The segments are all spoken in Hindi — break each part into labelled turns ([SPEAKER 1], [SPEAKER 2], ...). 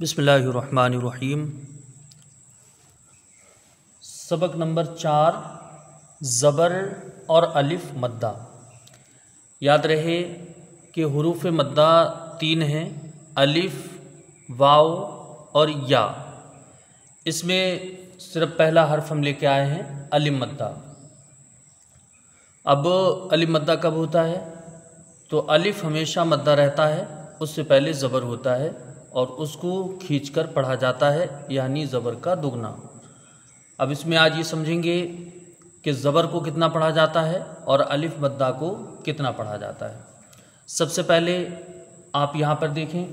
[SPEAKER 1] बिस्मिल्लाहिर्रहमानिर्रहीम। सबक नंबर 4 ज़बर और अलिफ मद्दा। याद रहे कि हुरूफ मद्दा 3 हैं, अलिफ, वाव और या। इसमें सिर्फ पहला हर्फ हम लेके आए हैं अलिफ मद्दा। अब अलिफ मद्दा कब होता है? तो अलिफ हमेशा मद्दा रहता है, उससे पहले ज़बर होता है और उसको खींचकर पढ़ा जाता है, यानी ज़बर का दुगना। अब इसमें आज ये समझेंगे कि ज़बर को कितना पढ़ा जाता है और अलिफ मद्दा को कितना पढ़ा जाता है। सबसे पहले आप यहाँ पर देखें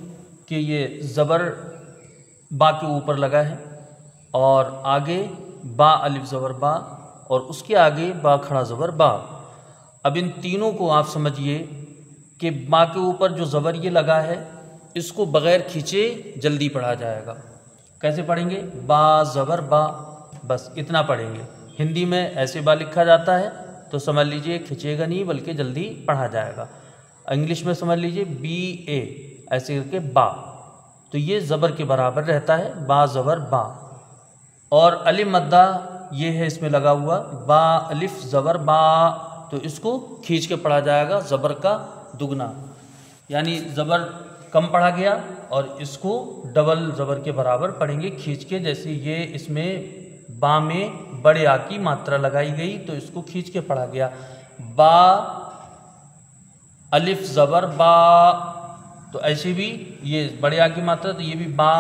[SPEAKER 1] कि ये ज़बर बा के ऊपर लगा है और आगे बा अलिफ ज़बर बा और उसके आगे बा खड़ा ज़बर बा। अब इन तीनों को आप समझिए कि बा के ऊपर जो ज़बर ये लगा है इसको बग़ैर खींचे जल्दी पढ़ा जाएगा। कैसे पढ़ेंगे? बा ज़बर बा, बस इतना पढ़ेंगे। हिंदी में ऐसे बा लिखा जाता है तो समझ लीजिए खींचेगा नहीं बल्कि जल्दी पढ़ा जाएगा। इंग्लिश में समझ लीजिए बी ए ऐसे करके बा, तो ये ज़बर के बराबर रहता है, बा ज़बर बा। और अलिफ मद्दा ये है इसमें लगा हुआ, बा अलिफ ज़बर बा, तो इसको खींच के पढ़ा जाएगा ज़बर का दुगना, यानी ज़बर कम पढ़ा गया और इसको डबल ज़बर के बराबर पढ़ेंगे खींच के। जैसे ये इसमें बा में बड़े आ की मात्रा लगाई गई तो इसको खींच के पढ़ा गया, बा अलिफ ज़बर बा। तो ऐसे भी ये बड़े आ की मात्रा, तो ये भी बा,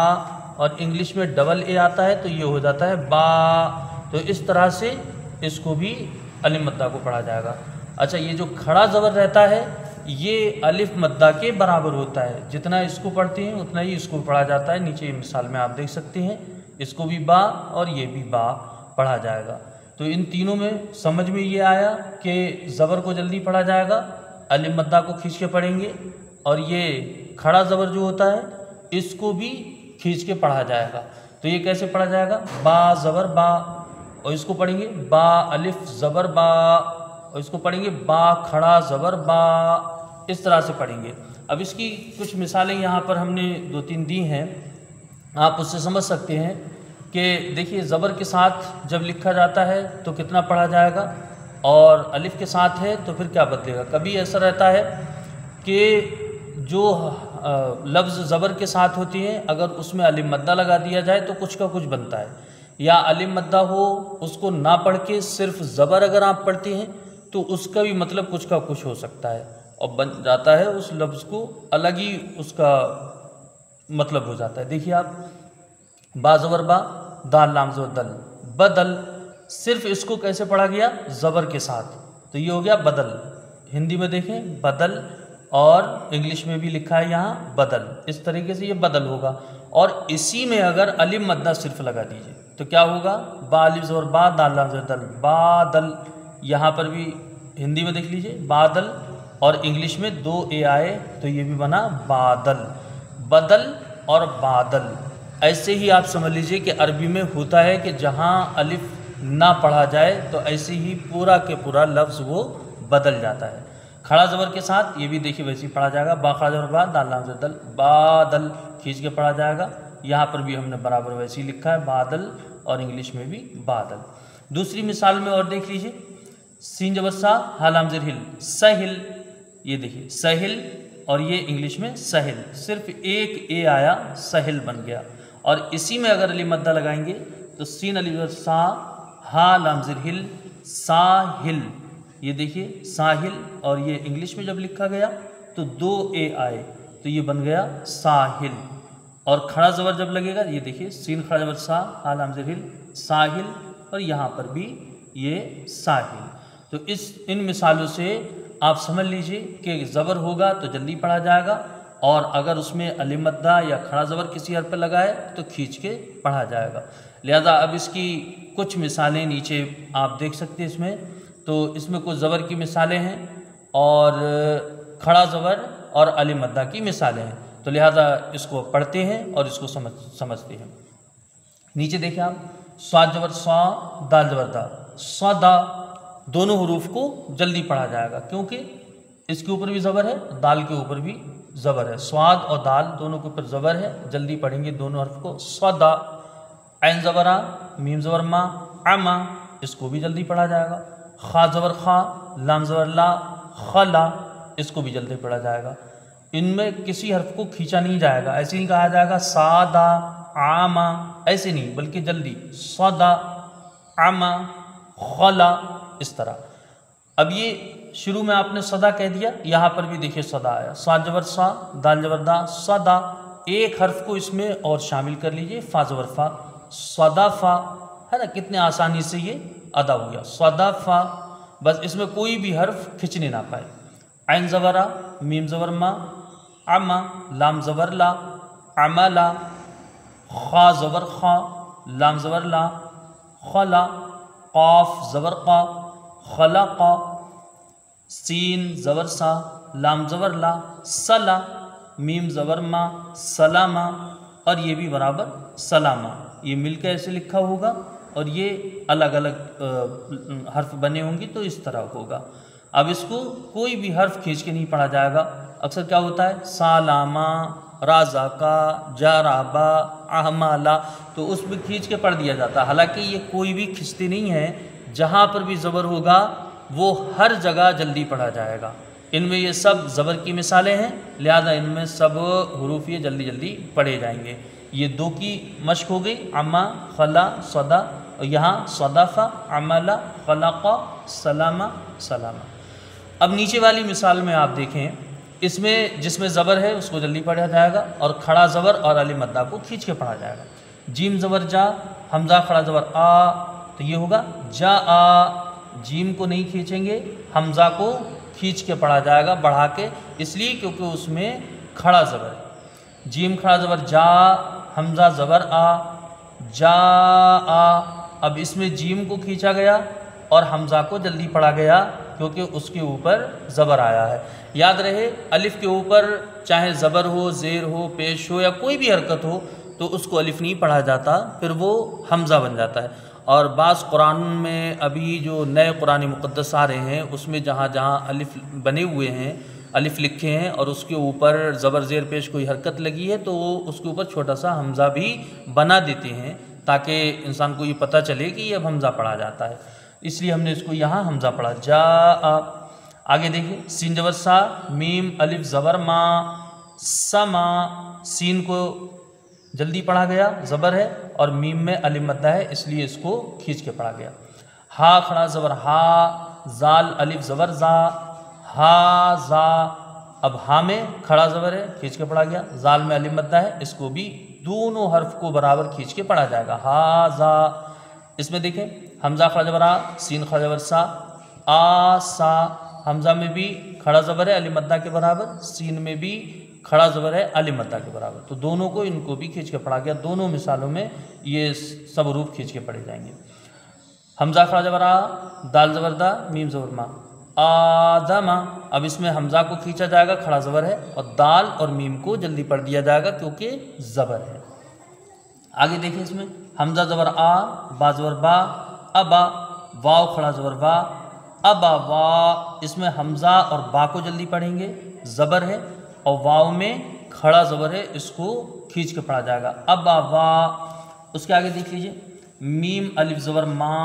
[SPEAKER 1] और इंग्लिश में डबल ए आता है तो ये हो जाता है बा। तो इस तरह से इसको भी अलिफ मद्दा को पढ़ा जाएगा। अच्छा, ये जो खड़ा ज़बर रहता है ये अलिफ मद्दा के बराबर होता है, जितना इसको पढ़ते हैं उतना ही इसको पढ़ा जाता है। नीचे मिसाल में आप देख सकते हैं, इसको भी बा और ये भी बा पढ़ा जाएगा। तो इन तीनों में समझ में ये आया कि ज़बर को जल्दी पढ़ा जाएगा, अलिफ मद्दा को खींच के पढ़ेंगे, और ये खड़ा ज़बर जो होता है इसको भी खींच के पढ़ा जाएगा। तो ये कैसे पढ़ा जाएगा? बा ज़बर बा, और इसको पढ़ेंगे बा अलिफ ज़बर बा, और इसको पढ़ेंगे बा खड़ा ज़बर बा। इस तरह से पढ़ेंगे। अब इसकी कुछ मिसालें यहाँ पर हमने 2-3 दी हैं, आप उससे समझ सकते हैं कि देखिए ज़बर के साथ जब लिखा जाता है तो कितना पढ़ा जाएगा, और अलिफ के साथ है तो फिर क्या बदलेगा। कभी ऐसा रहता है कि जो लफ्ज़ ज़बर के साथ होती हैं अगर उसमें अलिफ मद्दा लगा दिया जाए तो कुछ का कुछ बनता है, या अलिफ मद्दा हो उसको ना पढ़ के सिर्फ ज़बर अगर आप पढ़ते हैं तो उसका भी मतलब कुछ का कुछ हो सकता है और बन जाता है, उस लफ्ज़ को अलग ही उसका मतलब हो जाता है। देखिए आप, बा ज़बर बा, दाल लाम ज़बर दल, बदल, सिर्फ इसको कैसे पढ़ा गया? ज़बर के साथ, तो ये हो गया बदल। हिंदी में देखें बदल, और इंग्लिश में भी लिखा है यहाँ बदल, इस तरीके से ये बदल होगा। और इसी में अगर अलिफ मद्दा सिर्फ लगा दीजिए तो क्या होगा? बा अलिफ ज़बर बा, दाल लाम ज़बर दल, बादल। यहाँ पर भी हिंदी में देख लीजिए बादल, और इंग्लिश में 2 ए आए तो ये भी बना बादल। बदल और बादल, ऐसे ही आप समझ लीजिए कि अरबी में होता है कि जहाँ अलिफ ना पढ़ा जाए तो ऐसे ही पूरा के पूरा लफ्ज़ वो बदल जाता है। खड़ा ज़बर के साथ ये भी देखिए वैसे ही पढ़ा जाएगा, बा खड़ा ज़बर बा, दाल लाम ज़बर दल, बादल खींच के पढ़ा जाएगा। यहाँ पर भी हमने बराबर वैसे ही लिखा है बादल, और इंग्लिश में भी बादल। दूसरी मिसाल में और देख लीजिए, सीन ज़बर सा, हा लाम ज़ेर हिल, सहिल। ये देखिए सहिल, और ये इंग्लिश में सहिल, सिर्फ एक ए आया, सहिल बन गया। और इसी में अगर अलिफ मद्दा लगाएंगे तो सीन अलिफ ज़बर सा, हा लाम ज़ेर हिल, साहिल। ये देखिए साहिल, और ये इंग्लिश में जब लिखा गया तो 2 ए आए तो ये बन गया साहिल। और खड़ा ज़बर जब लगेगा, ये देखिए सीन खड़ा ज़बर सा, हा लाम ज़ेर हिल, साहिल, और यहाँ पर भी ये साहिल। तो इन मिसालों से आप समझ लीजिए कि ज़बर होगा तो जल्दी पढ़ा जाएगा, और अगर उसमें अलिफ मद्दा या खड़ा ज़बर किसी हर्फ पर लगाए तो खींच के पढ़ा जाएगा। लिहाजा अब इसकी कुछ मिसालें नीचे आप देख सकते हैं इसमें। तो इसमें कुछ ज़बर की मिसालें हैं और खड़ा ज़बर और अलिफ मद्दा की मिसालें हैं, तो लिहाजा इसको पढ़ते हैं और इसको समझते हैं। नीचे देखिए आप, स्वाद ज़बर स्वा, दाल ज़बर दा, स्वादा, दोनों हरूफ को जल्दी पढ़ा जाएगा क्योंकि इसके ऊपर भी ज़बर है, दाल के ऊपर भी ज़बर है। स्वाद और दाल दोनों के ऊपर ज़बर है, जल्दी पढ़ेंगे दोनों हर्फ को। सदा, ऐन ज़बर आ, मीम ज़बर मा, अमा, इसको भी जल्दी पढ़ा जाएगा। खा ज़बर खा, लाम ज़बर ला, खला, इसको भी जल्दी पढ़ा जाएगा। इनमें किसी हर्फ को खींचा नहीं जाएगा, ऐसे नहीं कहा जाएगा सादा आमा, ऐसे नहीं, बल्कि जल्दी सदा आमा खला, इस तरह। अब ये शुरू में आपने सदा कह दिया, यहाँ पर भी देखिए सदा आया। सा जबर सा, दाल जबर दा, सदा। एक हर्फ को इसमें और शामिल कर लीजिए, फा जबर फा, सदा फा, है ना, कितने आसानी से ये अदा हो गया, सदा फा। बस इसमें कोई भी हर्फ खिंचने ना पाए। ऐन ज़बरा, मीम ज़बर मा, अमा, लाम ज़बर ला, अमला, खा ज़बर खा, लाम ज़बर ला, खला, क़ाफ ज़बर क़ा, खलक़ा, सीन ज़बर सा, लाम ज़बर ला, सला, मीम ज़बर मा, सलामा, और ये भी बराबर सलामा। ये मिलकर ऐसे लिखा होगा और ये अलग अलग हर्फ बने होंगे तो इस तरह होगा। अब इसको कोई भी हर्फ खींच के नहीं पढ़ा जाएगा। अक्सर क्या होता है, सालामा, राज़ाका, जाराबा, अहमाला, तो उसमें खींच के पढ़ दिया जाता है। हालांकि ये कोई भी खींचते नहीं है, जहाँ पर भी ज़बर होगा वो हर जगह जल्दी पढ़ा जाएगा। इनमें ये सब ज़बर की मिसालें हैं, लिहाजा इनमें सब हुरूफ ये जल्दी जल्दी पढ़े जाएंगे। ये दो की मश्क हो गई, अम्मा, खला, सदा, और यहाँ सदाफ़ा, अमला, खलक़ा, सलामा, सलामा। अब नीचे वाली मिसाल में आप देखें, इसमें जिसमें ज़बर है उसको जल्दी पढ़ा जाएगा और खड़ा ज़बर और अलिफ मद्दा को खींच के पढ़ा जाएगा। जीम ज़बर जा, हमज़ा खड़ा ज़बर आ, तो ये होगा जा आ। जीम को नहीं खींचेंगे, हमज़ा को खींच के पढ़ा जाएगा बढ़ा के, इसलिए क्योंकि उसमें खड़ा ज़बर है। जीम खड़ा ज़बर जा, हमज़ा ज़बर आ, जा आ। अब इसमें जीम को खींचा गया और हमज़ा को जल्दी पढ़ा गया क्योंकि उसके ऊपर ज़बर आया है। याद रहे, अलिफ़ के ऊपर चाहे ज़बर हो, ज़ेर हो, पेश हो या कोई भी हरकत हो तो उसको अलिफ़ नहीं पढ़ा जाता, फिर वो हमज़ा बन जाता है। और बाज़ कुरान में अभी जो नए कुरान मुक़द्दस आ रहे हैं उसमें जहाँ जहाँ अलिफ़ बने हुए हैं, अलिफ़ लिखे हैं और उसके ऊपर ज़बर ज़ेर पेश कोई हरकत लगी है तो वो उसके ऊपर छोटा सा हमज़ा भी बना देते हैं ताकि इंसान को ये पता चले कि ये अब हमज़ा पढ़ा जाता है, इसलिए हमने इसको यहाँ हमज़ा पढ़ा। जा आगे देखिए, सीन ज़बर सा, मीम अलिफ ज़बर मा, समा। सीन को जल्दी पढ़ा गया, ज़बर है, और मीम में अलिफ मद्दा है इसलिए इसको खींच के पढ़ा गया। हा खड़ा ज़बर हा, जाल अलिफ ज़बर जा, हा जा। अब हा में खड़ा ज़बर है, खींच के पढ़ा गया। जाल में अलिफ मद्दा है, इसको भी दोनों हर्फ को बराबर खींच के पढ़ा जाएगा, हा जा। इसमें देखें, हमज़ा खड़ा ज़बर आ, सीन खड़ा ज़बर सा, आ सा। हमज़ा में भी खड़ा ज़बर है अलिफ मद्दा के बराबर, सीन में भी खड़ा ज़बर है अलिफ मद्दा के बराबर, तो दोनों को इनको भी खींच के पढ़ा गया। दोनों मिसालों में ये सब रूप खींच के पढ़े जाएंगे। हमज़ा खड़ा ज़बर आ, दाल ज़बर दा, मीम ज़बर मा, आदमा। अब इसमें हमज़ा को खींचा जाएगा, खड़ा ज़बर है, और दाल और मीम को जल्दी पढ़ दिया जाएगा क्योंकि ज़बर है। आगे देखिए, इसमें हमज़ा ज़बर आ, बा ज़बर बा, अबा। वाव खड़ा ज़बर बा, अबा वा। इसमें हमज़ा और बा को जल्दी पढ़ेंगे, ज़बर है, और वाव में खड़ा ज़बर है, इसको खींच के पढ़ा जाएगा, अबा वा। उसके आगे देख लीजिए, मीम अलिफ ज़बर मा,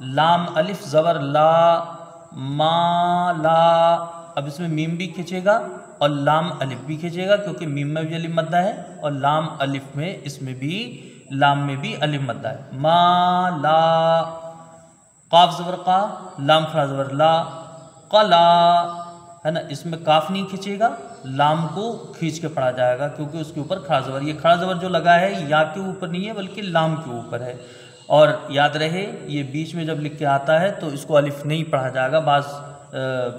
[SPEAKER 1] लाम अलिफ ज़बर ला, मा ला। अब इसमें मीम भी खींचेगा और लाम अलिफ भी खींचेगा क्योंकि मीम में भी अलिफ मद्दा है और लाम अलिफ में, इसमें भी लाम में भी अलिफ मद्दा है, मा ला। काफ ज़बर का, लाम खड़ा ज़बर ला, कला, है ना। इसमें काफ नहीं खींचेगा, लाम को खींच के पढ़ा जाएगा क्योंकि उसके ऊपर खड़ा ज़बर, ये खड़ा ज़बर जो लगा है या के ऊपर नहीं है बल्कि लाम के ऊपर है। और याद रहे, ये बीच में जब लिख के आता है तो इसको अलिफ नहीं पढ़ा जाएगा। बाज़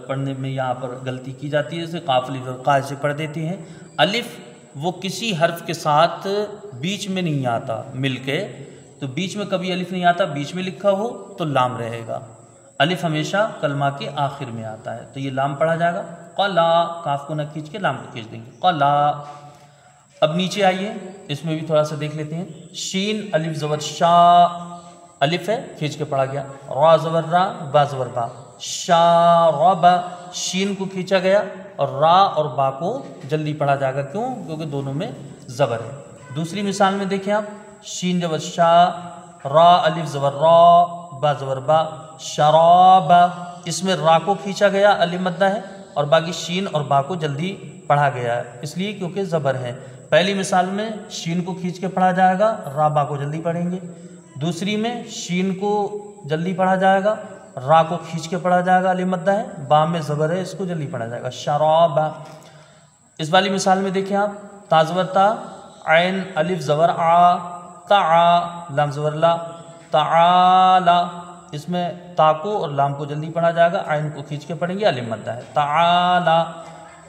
[SPEAKER 1] पढ़ने में यहाँ पर गलती की जाती है, जैसे काफ अलिफ और का से पढ़ देते हैं। अलिफ वो किसी हर्फ के साथ बीच में नहीं आता मिल के, तो बीच में कभी अलिफ नहीं आता, बीच में लिखा हो तो लाम रहेगा। अलिफ हमेशा कलमा के आखिर में आता है तो ये लाम पढ़ा जाएगा। कला, काफ को न खींच के लाम को खींच देंगे, कला। अब नीचे आइए, इसमें भी थोड़ा सा देख लेते हैं। शीन अलिफ ज़बर शा, अलिफ है, खींच के पढ़ा गया। रा ज़बर रा, बा ज़बर बा, शारब, शीन को खींचा गया और रा और बा को जल्दी पढ़ा जाएगा। क्यों? क्योंकि दोनों में ज़बर है। दूसरी मिसाल में देखें आप, शीन जबर शा, रा अलिफ ज़बर रा, बा ज़बर बा, शराब। इसमें रा को खींचा गया, अलिफ मद्दा है, और बाकी शीन और बा को जल्दी पढ़ा गया है, इसलिए क्योंकि ज़बर है। पहली मिसाल में शीन को खींच के पढ़ा जाएगा, रा बा को जल्दी पढ़ेंगे। दूसरी में शीन को जल्दी पढ़ा जाएगा, रा को खींच के पढ़ा जाएगा, अलिफ मद्दा है, बा में ज़बर है, इसको जल्दी पढ़ा जाएगा, शराब। इस वाली मिसाल में देखें आप, ता ज़बर ता, ऐन अलिफ ज़बर आ, ता, लाम ज़बर ला, ताला। इसमें ता को और लाम को जल्दी पढ़ा जाएगा, आइन को खींच के पढ़ेंगे, अलिफ मद्दा है, ताला।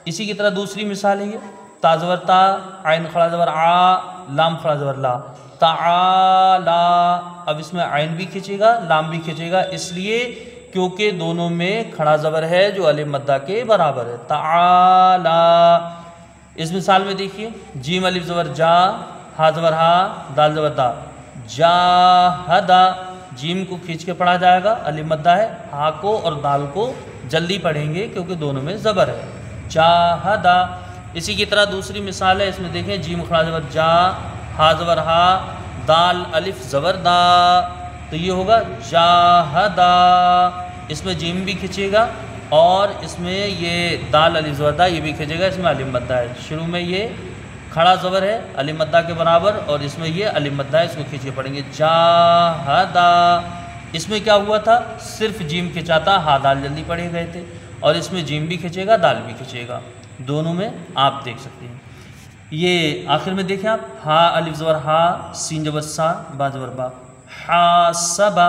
[SPEAKER 1] इसी की तरह दूसरी मिसाल है ये, ता ज़बर ता, आइन खड़ा ज़बर आ, लाम खड़ा ज़बर ला, ताला। अब इसमें आइन भी खींचेगा, लाम भी खींचेगा, इसलिए क्योंकि दोनों में खड़ा ज़बर है जो अलिफ मद्दा के बराबर है, ताला। इस मिसाल में देखिए, जीम अलिफ ज़बर जा, हा ज़बर हा, दाल ज़बर दा, जाहदा। जीम को खींच के पढ़ा जाएगा, अलिफ मद्दा है, हा को और दाल को जल्दी पढ़ेंगे क्योंकि दोनों में ज़बर है, जाहदा। इसी की तरह दूसरी मिसाल है, इसमें देखें, जीम खड़ा ज़बर जा, हा ज़बर हा, दाल अलिफ ज़बर दा, तो ये होगा जाहदा। इसमें जीम भी खींचेगा और इसमें ये दाल अलिफ ज़बर दा ये भी खींचेगा, इसमें अलिफ मद्दा है। शुरू में ये खड़ा ज़बर है अलिफ मद्दा के बराबर और इसमें ये अलिफ मद्दा है, इसको खींच के पढ़ेंगे, जाहदा। इसमें क्या हुआ था, सिर्फ जीम खिंचाता, हा दाल जल्दी पढ़े गए थे, और इसमें जीम भी खिंचेगा, दाल भी खिंचेगा, दोनों में आप देख सकते हैं। ये आखिर में देखें आप, हा अलिफ ज़बर हा, सीन ज़बर सा, बा ज़बर बा, हा सबा।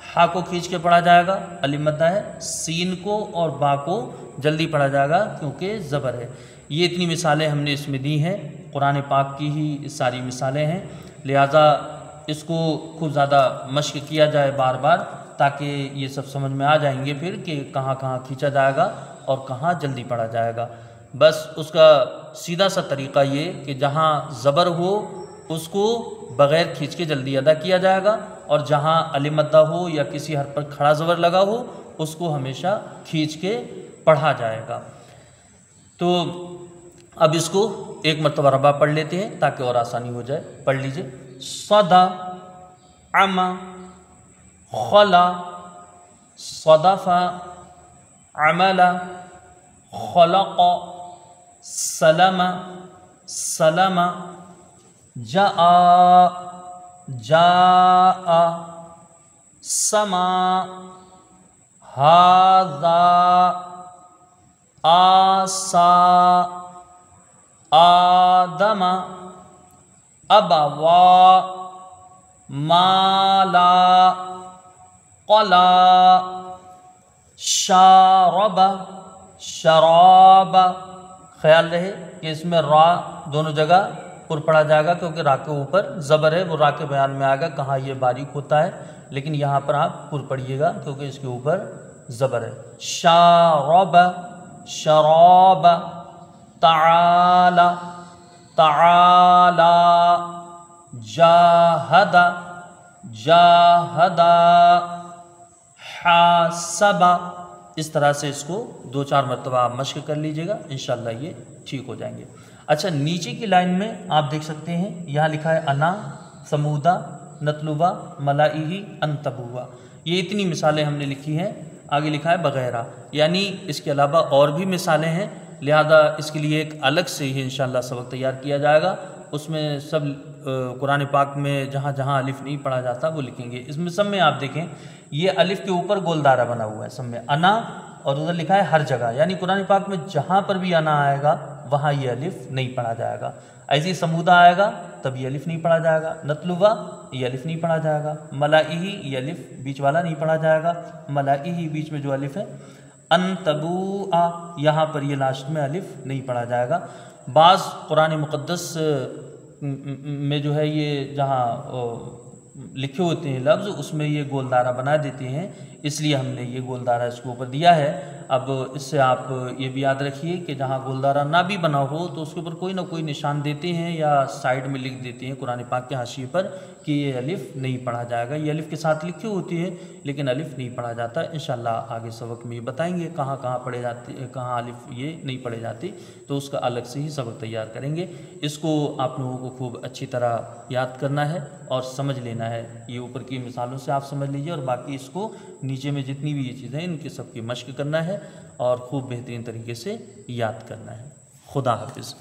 [SPEAKER 1] हा को खींच के पढ़ा जाएगा, अलिफ मद्दा है, सीन को और बा को जल्दी पढ़ा जाएगा क्योंकि ज़बर है। ये इतनी मिसालें हमने इसमें दी हैं, कुरान पाक की ही सारी मिसालें हैं, लिहाजा इसको खूब ज़्यादा मश्क किया जाए बार बार, ताकि ये सब समझ में आ जाएंगे फिर कि कहाँ कहाँ खींचा जाएगा और कहाँ जल्दी पढ़ा जाएगा। बस उसका सीधा सा तरीक़ा ये कि जहाँ ज़बर हो उसको बग़ैर खींच के जल्दी अदा किया जाएगा, और जहाँ अलिफ मद्दा हो या किसी हर्फ पर खड़ा ज़बर लगा हो उसको हमेशा खींच के पढ़ा जाएगा। तो अब इसको एक मरतबा रबा पढ़ लेते हैं ताकि और आसानी हो जाए। पढ़ लीजिए, सदा, अमा, खला, सदफ़ा, अमला, खलक़, सलमा, सलमा, जाआ, जाआ, समा, हाज़ा, आसा, आदमा, अबवा, माला, क़ला, शारबा, शराबा। ख्याल रहे कि इसमें रा दोनों जगह पुर पढ़ा जाएगा क्योंकि रा के ऊपर ज़बर है, वो रा के बयान में आएगा कहाँ ये बारीक होता है, लेकिन यहाँ पर आप पुर पढ़िएगा क्योंकि इसके ऊपर ज़बर है। शारबा, शराबा, ताला, ताला, जाहदा, जाहदा, हासबा। इस तरह से इसको 2-4 मरतबा आप मश्क कर लीजिएगा, इंशाअल्लाह ये ठीक हो जाएंगे। अच्छा, नीचे की लाइन में आप देख सकते हैं यहाँ लिखा है अना, समूदा, नतलुबा, मलाइही, अंतबुआ। ये इतनी मिसालें हमने लिखी हैं। आगे लिखा है बगैरा, यानी इसके अलावा और भी मिसालें हैं, लिहाजा इसके लिए एक अलग से ही इंशाअल्लाह सबक तैयार किया जाएगा। उसमें सब कुरान पाक में जहाँ जहाँ अलिफ नहीं पढ़ा जाता वो लिखेंगे। इसमें सब में आप देखें ये अलिफ के ऊपर गोलदारा बना हुआ है सब में, अना, और उधर लिखा है हर जगह, यानी कुरान पाक में जहाँ पर भी अना आएगा वहाँ ये अलिफ नहीं पढ़ा जाएगा। ऐसी समूदा आएगा तब ये अलिफ नहीं पढ़ा जाएगा, नतलुबा ये अलिफ नहीं पढ़ा जाएगा, मलाइही ये अलिफ बीच वाला नहीं पढ़ा जाएगा, मलाइही बीच में जो अलिफ है, अंतबुआ यहाँ पर ये लास्ट में अलिफ नहीं पढ़ा जाएगा। बाज़ कुरान मुक़द्दस में जो है ये जहाँ लिखे होते हैं लफ्ज़ उसमें ये गोलदारा बना देते हैं, इसलिए हमने ये गोलदारा इसके ऊपर दिया है। अब इससे आप ये भी याद रखिए कि जहाँ गोलदारा ना भी बना हो तो उसके ऊपर कोई ना कोई निशान देते हैं या साइड में लिख देते हैं कुरान पाक के हाशिए पर कि ये अलिफ नहीं पढ़ा जाएगा। ये अलिफ के साथ लिखी होती है लेकिन अलिफ नहीं पढ़ा जाता। इंशाल्लाह आगे सबक में ये बताएंगे कहाँ कहाँ पढ़े जाते, कहाँ अलिफ ये नहीं पढ़े जाते, तो उसका अलग से ही सबक तैयार करेंगे। इसको आप लोगों को खूब अच्छी तरह याद करना है और समझ लेना है। ये ऊपर की मिसालों से आप समझ लीजिए और बाकी इसको नीचे में जितनी भी ये चीज़ें हैं इनकी सबकी मश्क करना है और खूब बेहतरीन तरीके से याद करना है। खुदा हाफिज़।